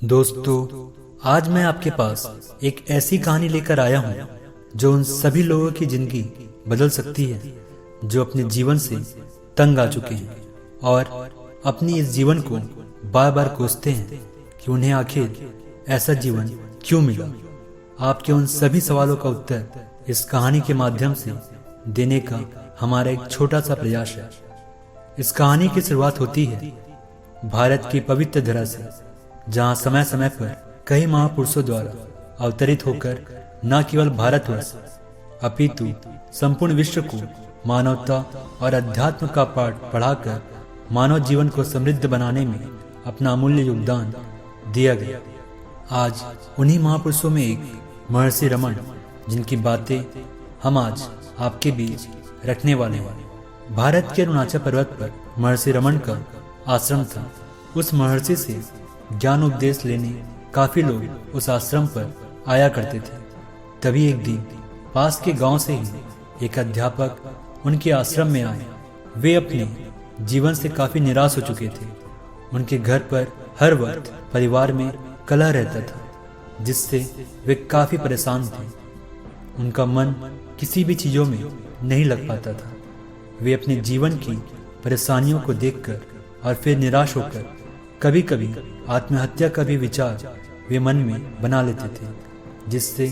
दोस्तों, आज मैं आपके पास एक ऐसी कहानी लेकर आया हूँ जो उन सभी लोगों की जिंदगी बदल सकती है जो अपने जीवन से तंग आ चुके हैं और अपनी इस जीवन को बार बार कोसते हैं कि उन्हें आखिर ऐसा जीवन क्यों मिला। आपके उन सभी सवालों का उत्तर इस कहानी के माध्यम से देने का हमारा एक छोटा सा प्रयास है। इस कहानी की शुरुआत होती है भारत की पवित्र धरा से, जहाँ समय समय पर कई महापुरुषों द्वारा अवतरित होकर न केवल भारतवर्ष अपितु संपूर्ण विश्व को मानवता और अध्यात्म का पाठ पढ़ाकर मानव जीवन को समृद्ध बनाने में अपना अमूल्य योगदान दिया गया। आज उन्हीं महापुरुषों में एक महर्षि रमन, जिनकी बातें हम आज आपके बीच रखने वाले हैं। भारत के अरुणाचल पर्वत पर महर्षि रमन का आश्रम था। उस महर्षि से ज्ञान उपदेश लेने काफी लोग उस आश्रम पर आया करते थे। तभी एक दिन पास के गांव से ही एक अध्यापक उनके आश्रम में आए। वे अपने जीवन से काफी निराश हो चुके थे। उनके घर पर हर वक्त परिवार में कलह रहता था, जिससे वे काफी परेशान थे। उनका मन किसी भी चीजों में नहीं लग पाता था। वे अपने जीवन की परेशानियों को देखकर और फिर निराश होकर कभी कभी आत्महत्या का भी विचार वे मन में बना लेते थे, जिससे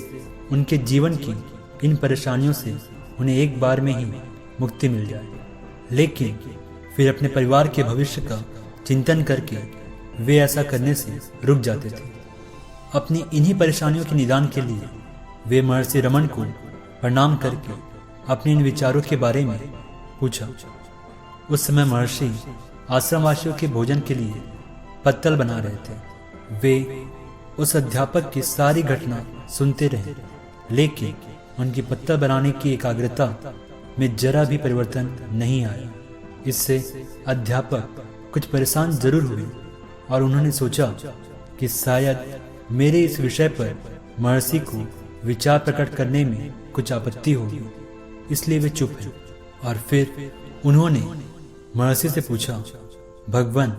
उनके जीवन की इन परेशानियों से उन्हें एक बार में ही मुक्ति मिल जाए। लेकिन फिर अपने परिवार के भविष्य का चिंतन करके वे ऐसा करने से रुक जाते थे। अपनी इन्हीं परेशानियों के निदान के लिए वे महर्षि रमन को प्रणाम करके अपने इन विचारों के बारे में पूछा। उस समय महर्षि आश्रमवासियों के भोजन के लिए पत्तल बना रहे थे। वे उस अध्यापक की सारी घटना सुनते रहे, लेकिन उनकी पत्तल बनाने की एकाग्रता में जरा भी परिवर्तन नहीं आया। इससे अध्यापक कुछ परेशान जरूर हुए और उन्होंने सोचा कि शायद मेरे इस विषय पर महर्षि को विचार प्रकट करने में कुछ आपत्ति होगी, इसलिए वे चुप हैं। और फिर उन्होंने महर्षि से पूछा, भगवान,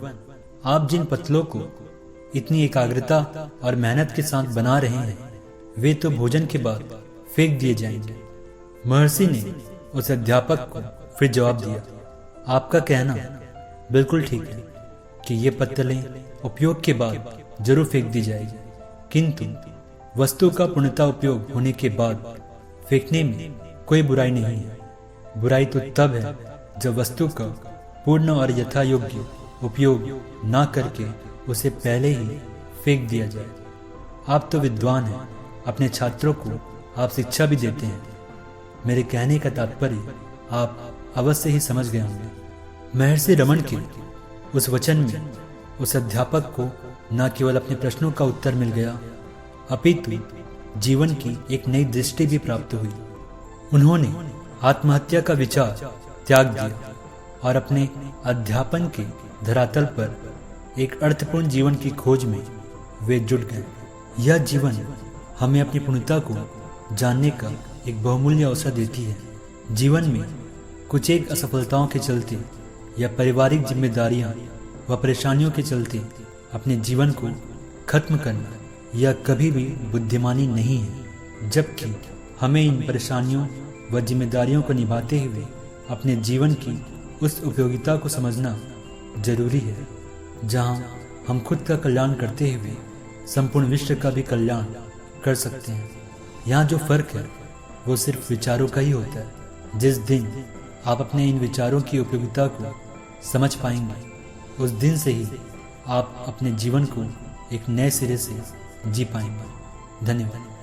आप जिन पत्तलों को इतनी एकाग्रता और मेहनत के साथ बना रहे हैं, वे तो भोजन के बाद फेंक दिए जाएंगे। महर्षि ने उस अध्यापक को फिर जवाब दिया, आपका कहना बिल्कुल ठीक है कि ये पत्तलें उपयोग के बाद जरूर फेंक दी जाएगी, किंतु वस्तु का पूर्णतः उपयोग होने के बाद फेंकने में कोई बुराई नहीं है। बुराई तो तब है जब वस्तु का पूर्ण और यथा योग्य उपयोग ना करके उसे पहले ही फेंक दिया जाए। आप तो विद्वान हैं, अपने छात्रों को आप शिक्षा भी देते हैं। मेरे कहने का तात्पर्य आप अवश्य ही समझ गए होंगे। महर्षि रमन के उस वचन में उस अध्यापक को न केवल अपने प्रश्नों का उत्तर मिल गया, अपितु जीवन की एक नई दृष्टि भी प्राप्त हुई। उन्होंने आत्महत्या का विचार त्याग दिया और अपने अध्यापन के धरातल पर एक अर्थपूर्ण जीवन की खोज में वे जुट गए। यह जीवन हमें अपनी पूर्णता को जानने का एक बहुमूल्य अवसर देती है। जीवन में कुछ एक असफलताओं के चलते या पारिवारिक जिम्मेदारियां व परेशानियों के चलते अपने जीवन को खत्म करना यह कभी भी बुद्धिमानी नहीं है, जबकि हमें इन परेशानियों व जिम्मेदारियों को निभाते हुए अपने जीवन की उस उपयोगिता को समझना जरूरी है, जहां हम खुद का कल्याण करते हुए संपूर्ण विश्व का भी कल्याण कर सकते हैं। यहाँ जो फर्क है वो सिर्फ विचारों का ही होता है। जिस दिन आप अपने इन विचारों की उपयोगिता को समझ पाएंगे, उस दिन से ही आप अपने जीवन को एक नए सिरे से जी पाएंगे। धन्यवाद।